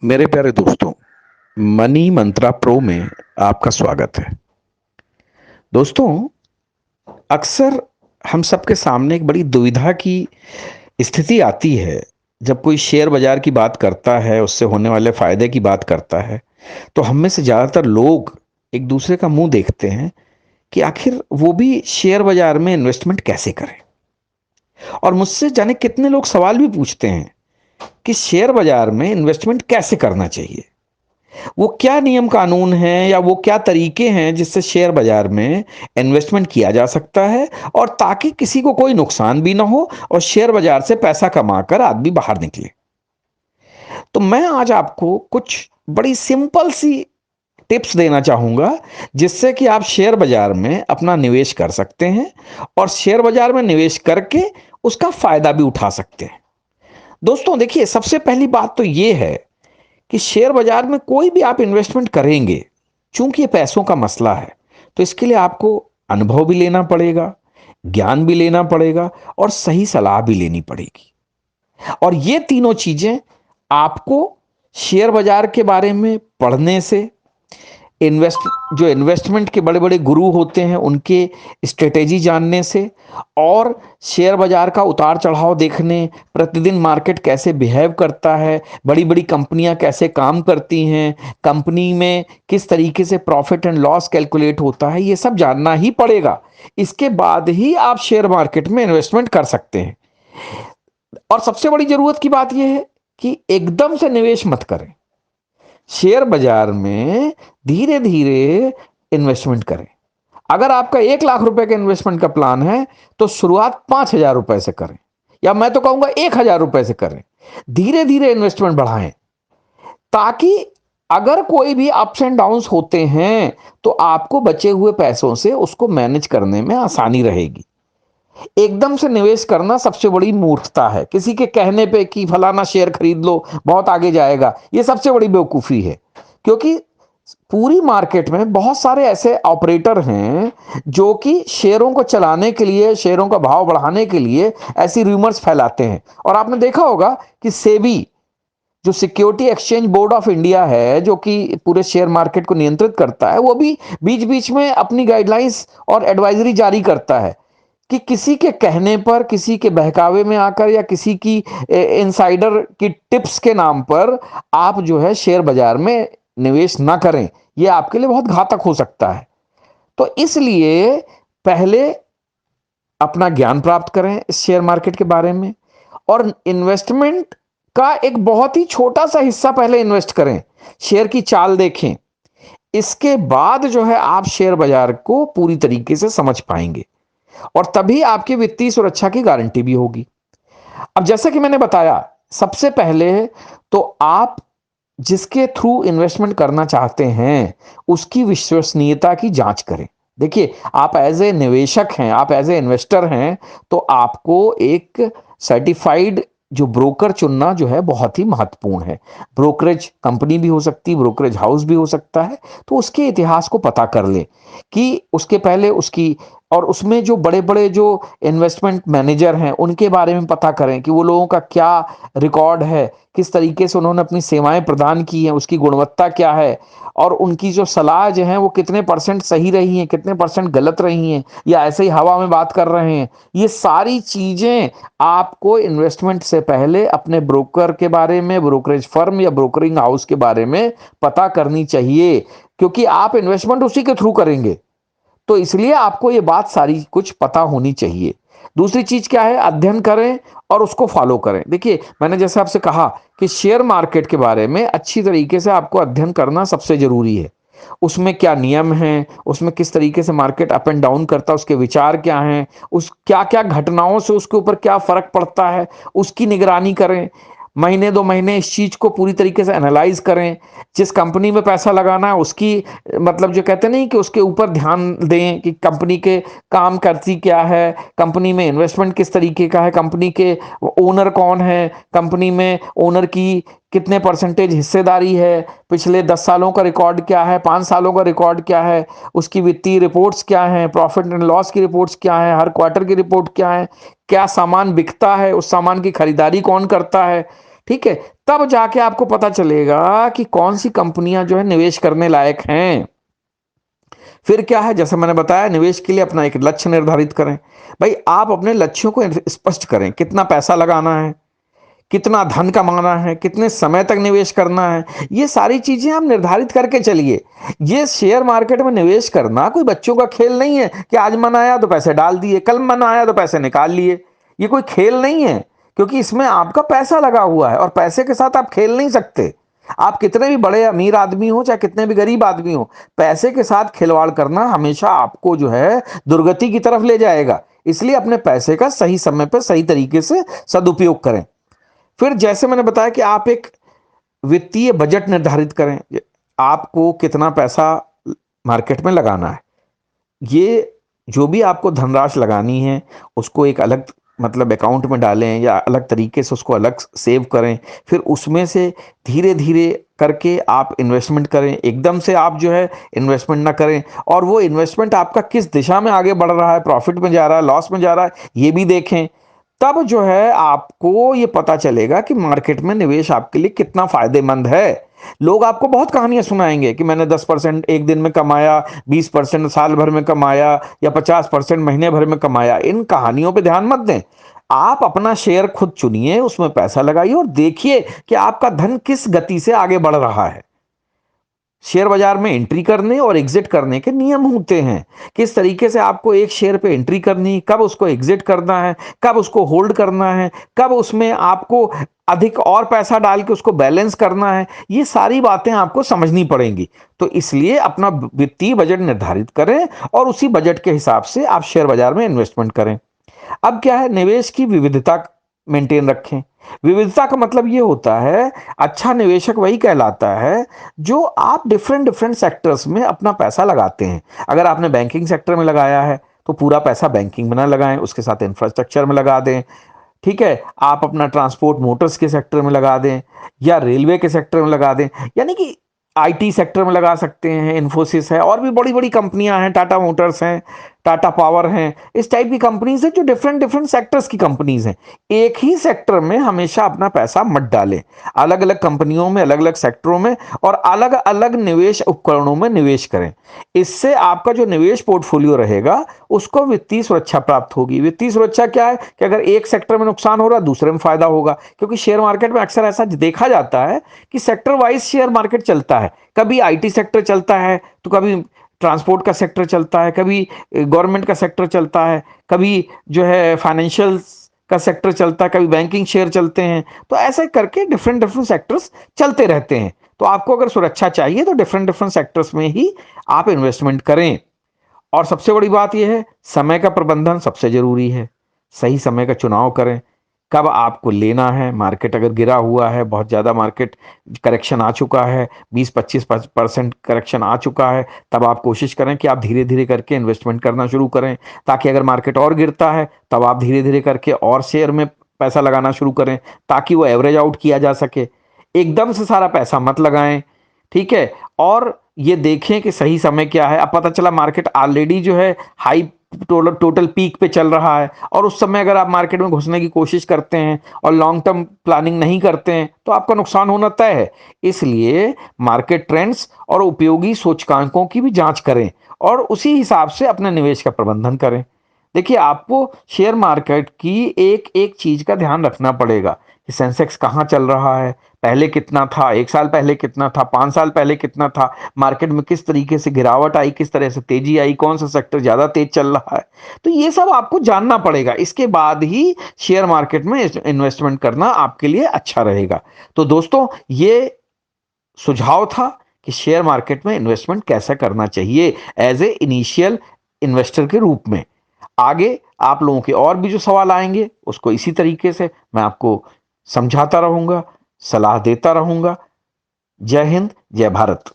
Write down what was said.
मेरे प्यारे दोस्तों, मनी मंत्रा प्रो में आपका स्वागत है। दोस्तों, अक्सर हम सबके सामने एक बड़ी दुविधा की स्थिति आती है। जब कोई शेयर बाजार की बात करता है, उससे होने वाले फायदे की बात करता है, तो हम में से ज्यादातर लोग एक दूसरे का मुंह देखते हैं कि आखिर वो भी शेयर बाजार में इन्वेस्टमेंट कैसे करें। और मुझसे जाने कितने लोग सवाल भी पूछते हैं कि शेयर बाजार में इन्वेस्टमेंट कैसे करना चाहिए। वो क्या नियम कानून हैं या वो क्या तरीके हैं जिससे शेयर बाजार में इन्वेस्टमेंट किया जा सकता है और ताकि किसी को कोई नुकसान भी ना हो और शेयर बाजार से पैसा कमाकर आदमी बाहर निकले। तो मैं आज आपको कुछ बड़ी सिंपल सी टिप्स देना चाहूंगा जिससे कि आप शेयर बाजार में अपना निवेश कर सकते हैं और शेयर बाजार में निवेश करके उसका फायदा भी उठा सकते हैं। दोस्तों देखिए, सबसे पहली बात तो यह है कि शेयर बाजार में कोई भी आप इन्वेस्टमेंट करेंगे, चूंकि ये पैसों का मसला है, तो इसके लिए आपको अनुभव भी लेना पड़ेगा, ज्ञान भी लेना पड़ेगा और सही सलाह भी लेनी पड़ेगी। और ये तीनों चीजें आपको शेयर बाजार के बारे में पढ़ने से, इन्वेस्ट जो इन्वेस्टमेंट के बड़े बड़े गुरु होते हैं उनके स्ट्रेटेजी जानने से, और शेयर बाजार का उतार चढ़ाव देखने, प्रतिदिन मार्केट कैसे बिहेव करता है, बड़ी बड़ी कंपनियां कैसे काम करती हैं, कंपनी में किस तरीके से प्रॉफिट एंड लॉस कैलकुलेट होता है, ये सब जानना ही पड़ेगा। इसके बाद ही आप शेयर मार्केट में इन्वेस्टमेंट कर सकते हैं। और सबसे बड़ी जरूरत की बात यह है कि एकदम से निवेश मत करें। शेयर बाजार में धीरे धीरे इन्वेस्टमेंट करें। अगर आपका 1 लाख रुपए का इन्वेस्टमेंट का प्लान है तो शुरुआत 5,000 रुपए से करें, या मैं तो कहूंगा 1,000 रुपए से करें। धीरे धीरे इन्वेस्टमेंट बढ़ाएं ताकि अगर कोई भी अप्स एंड डाउन्स होते हैं तो आपको बचे हुए पैसों से उसको मैनेज करने में आसानी रहेगी। एकदम से निवेश करना सबसे बड़ी मूर्खता है। किसी के कहने पे कि फलाना शेयर खरीद लो, बहुत आगे जाएगा, यह सबसे बड़ी बेवकूफी है। क्योंकि पूरी मार्केट में बहुत सारे ऐसे ऑपरेटर हैं जो कि शेयरों को चलाने के लिए, शेयरों का भाव बढ़ाने के लिए ऐसी रूमर्स फैलाते हैं। और आपने देखा होगा कि सेबी, जो security exchange board of India है, जो कि पूरे शेयर मार्केट को नियंत्रित करता है, वो भी बीच बीच में अपनी गाइडलाइंस और एडवाइजरी जारी करता है कि किसी के कहने पर, किसी के बहकावे में आकर या किसी की इनसाइडर की टिप्स के नाम पर आप जो है शेयर बाजार में निवेश ना करें। यह आपके लिए बहुत घातक हो सकता है। तो इसलिए पहले अपना ज्ञान प्राप्त करें इस शेयर मार्केट के बारे में, और इन्वेस्टमेंट का एक बहुत ही छोटा सा हिस्सा पहले इन्वेस्ट करें, शेयर की चाल देखें। इसके बाद जो है आप शेयर बाजार को पूरी तरीके से समझ पाएंगे और तभी आपकी वित्तीय सुरक्षा की गारंटी भी होगी। अब जैसे कि मैंने बताया, सबसे पहले तो आप जिसके थ्रू इन्वेस्टमेंट करना चाहते हैं उसकी विश्वसनीयता की जांच करें। देखिए, आप एज ए निवेशक हैं, आप एज ए इन्वेस्टर हैं, तो आपको एक सर्टिफाइड जो ब्रोकर चुनना जो है बहुत ही महत्वपूर्ण है। ब्रोकरेज कंपनी भी हो सकती है, ब्रोकरेज हाउस भी हो सकता है। तो उसके इतिहास को पता कर ले कि उसके पहले उसकी, और उसमें जो बड़े बड़े जो इन्वेस्टमेंट मैनेजर हैं उनके बारे में पता करें कि वो लोगों का क्या रिकॉर्ड है, किस तरीके से उन्होंने अपनी सेवाएं प्रदान की हैं, उसकी गुणवत्ता क्या है, और उनकी जो सलाह जो है वो कितने परसेंट सही रही हैं, कितने परसेंट गलत रही हैं, या ऐसे ही हवा में बात कर रहे हैं। ये सारी चीजें आपको इन्वेस्टमेंट से पहले अपने ब्रोकर के बारे में, ब्रोकरेज फर्म या ब्रोकरिंग हाउस के बारे में पता करनी चाहिए, क्योंकि आप इन्वेस्टमेंट उसी के थ्रू करेंगे। तो इसलिए आपको ये बात सारी कुछ पता होनी चाहिए। दूसरी चीज क्या है, अध्ययन करें और उसको फॉलो करें। देखिए, मैंने जैसे आपसे कहा कि शेयर मार्केट के बारे में अच्छी तरीके से आपको अध्ययन करना सबसे जरूरी है। उसमें क्या नियम हैं, उसमें किस तरीके से मार्केट अप एंड डाउन करता है, उसके विचार क्या हैं, उस क्या क्या घटनाओं से उसके ऊपर क्या फर्क पड़ता है, उसकी निगरानी करें। महीने 2 महीने इस चीज को पूरी तरीके से एनालाइज करें। जिस कंपनी में पैसा लगाना है उसकी, मतलब जो कहते नहीं कि उसके ऊपर ध्यान दें कि कंपनी के काम करती क्या है, कंपनी में इन्वेस्टमेंट किस तरीके का है, कंपनी के ओनर कौन है, कंपनी में ओनर की कितने परसेंटेज हिस्सेदारी है, पिछले 10 सालों का रिकॉर्ड क्या है, 5 सालों का रिकॉर्ड क्या है, उसकी वित्तीय रिपोर्ट्स क्या हैं, प्रॉफिट एंड लॉस की रिपोर्ट्स क्या है, हर क्वार्टर की रिपोर्ट क्या है, क्या सामान बिकता है, उस सामान की खरीदारी कौन करता है। ठीक है, तब जाके आपको पता चलेगा कि कौन सी कंपनियां जो है निवेश करने लायक हैं। फिर क्या है, जैसे मैंने बताया, निवेश के लिए अपना एक लक्ष्य निर्धारित करें। भाई आप अपने लक्ष्यों को स्पष्ट करें, कितना पैसा लगाना है, कितना धन कमाना है, कितने समय तक निवेश करना है, ये सारी चीजें आप निर्धारित करके चलिए। ये शेयर मार्केट में निवेश करना कोई बच्चों का खेल नहीं है कि आज मन आया तो पैसे डाल दिए, कल मन आया तो पैसे निकाल लिए। ये कोई खेल नहीं है, क्योंकि इसमें आपका पैसा लगा हुआ है और पैसे के साथ आप खेल नहीं सकते। आप कितने भी बड़े अमीर आदमी हो चाहे कितने भी गरीब आदमी हो, पैसे के साथ खिलवाड़ करना हमेशा आपको जो है दुर्गति की तरफ ले जाएगा। इसलिए अपने पैसे का सही समय पर सही तरीके से सदुपयोग करें। फिर जैसे मैंने बताया कि आप एक वित्तीय बजट निर्धारित करें, आपको कितना पैसा मार्केट में लगाना है। ये जो भी आपको धनराशि लगानी है उसको एक अलग मतलब अकाउंट में डालें या अलग तरीके से उसको अलग सेव करें। फिर उसमें से धीरे धीरे करके आप इन्वेस्टमेंट करें। एकदम से आप जो है इन्वेस्टमेंट ना करें, और वो इन्वेस्टमेंट आपका किस दिशा में आगे बढ़ रहा है, प्रॉफिट में जा रहा है, लॉस में जा रहा है, ये भी देखें। तब जो है आपको ये पता चलेगा कि मार्केट में निवेश आपके लिए कितना फायदेमंद है। लोग आपको बहुत कहानियां सुनाएंगे कि मैंने 10% एक दिन में कमाया, 20% साल भर में कमाया, या 50% महीने भर में कमाया। इन कहानियों पे ध्यान मत दें। आप अपना शेयर खुद चुनिए, उसमें पैसा लगाइए और देखिए कि आपका धन किस गति से आगे बढ़ रहा है। शेयर बाजार में एंट्री करने और एग्जिट करने के नियम होते हैं। किस तरीके से आपको एक शेयर पे एंट्री करनी, कब उसको एग्जिट करना है, कब उसको होल्ड करना है, कब उसमें आपको अधिक और पैसा डाल के उसको बैलेंस करना है, ये सारी बातें आपको समझनी पड़ेंगी। तो इसलिए अपना वित्तीय बजट निर्धारित करें और उसी बजट के हिसाब से आप शेयर बाजार में इन्वेस्टमेंट करें। अब क्या है, निवेश की विविधता मेंटेन रखें। विविधता का मतलब यह होता है, अच्छा निवेशक वही कहलाता है जो आप डिफरेंट डिफरेंट सेक्टर्स में अपना पैसा लगाते हैं। अगर आपने बैंकिंग सेक्टर में लगाया है तो पूरा पैसा बैंकिंग में ना लगाएं, उसके साथ इंफ्रास्ट्रक्चर में लगा दें। ठीक है, आप अपना ट्रांसपोर्ट मोटर्स के सेक्टर में लगा दें या रेलवे के सेक्टर में लगा दें, यानी कि आईटी सेक्टर में लगा सकते हैं। इन्फोसिस है, और भी बड़ी बड़ी कंपनियां हैं, टाटा मोटर्स हैं, टाटा पावर हैं, इस टाइप की कंपनीज है जो डिफरेंट डिफरेंट सेक्टर्स की कंपनीज हैं। एक ही सेक्टर में हमेशा अपना पैसा मत डालें, अलग अलग कंपनियों में, अलग अलग सेक्टरों में और अलग अलग निवेश उपकरणों में निवेश करें। इससे आपका जो निवेश पोर्टफोलियो रहेगा उसको वित्तीय सुरक्षा प्राप्त होगी। वित्तीय सुरक्षा क्या है कि अगर एक सेक्टर में नुकसान हो रहा है दूसरे में फायदा होगा, क्योंकि शेयर मार्केट में अक्सर ऐसा देखा जाता है कि सेक्टर वाइज शेयर मार्केट चलता है। कभी आईटी सेक्टर चलता है तो कभी ट्रांसपोर्ट का सेक्टर चलता है, कभी गवर्नमेंट का सेक्टर चलता है, कभी जो है फाइनेंशियल का सेक्टर चलता है, कभी बैंकिंग शेयर चलते हैं। तो ऐसे करके डिफरेंट डिफरेंट सेक्टर्स चलते रहते हैं। तो आपको अगर सुरक्षा चाहिए तो डिफरेंट डिफरेंट सेक्टर्स में ही आप इन्वेस्टमेंट करें। और सबसे बड़ी बात यह है, समय का प्रबंधन सबसे जरूरी है। सही समय का चुनाव करें, कब आपको लेना है। मार्केट अगर गिरा हुआ है, बहुत ज़्यादा मार्केट करेक्शन आ चुका है, 20-25% करेक्शन आ चुका है, तब आप कोशिश करें कि आप धीरे धीरे करके इन्वेस्टमेंट करना शुरू करें, ताकि अगर मार्केट और गिरता है तब आप धीरे धीरे करके और शेयर में पैसा लगाना शुरू करें, ताकि वो एवरेज आउट किया जा सके। एकदम से सारा पैसा मत लगाएं, ठीक है। और ये देखें कि सही समय क्या है। अब पता चला मार्केट ऑलरेडी जो है हाई टोटल टोटल पीक पे चल रहा है, और उस समय अगर आप मार्केट में घुसने की कोशिश करते हैं और लॉन्ग टर्म प्लानिंग नहीं करते हैं तो आपका नुकसान होना तय है। इसलिए मार्केट ट्रेंड्स और उपयोगी सूचकांकों की भी जांच करें और उसी हिसाब से अपने निवेश का प्रबंधन करें। देखिए, आपको शेयर मार्केट की एक एक चीज का ध्यान रखना पड़ेगा कि सेंसेक्स कहाँ चल रहा है, पहले कितना था, एक साल पहले कितना था, 5 साल पहले कितना था, मार्केट में किस तरीके से गिरावट आई, किस तरह से तेजी आई, कौन सा सेक्टर ज्यादा तेज चल रहा है। तो ये सब आपको जानना पड़ेगा, इसके बाद ही शेयर मार्केट में इन्वेस्टमेंट करना आपके लिए अच्छा रहेगा। तो दोस्तों, ये सुझाव था कि शेयर मार्केट में इन्वेस्टमेंट कैसे करना चाहिए एज ए इनिशियल इन्वेस्टर के रूप में। आगे आप लोगों के और भी जो सवाल आएंगे उसको इसी तरीके से मैं आपको समझाता रहूंगा, सलाह देता रहूंगा। जय हिंद, जय भारत।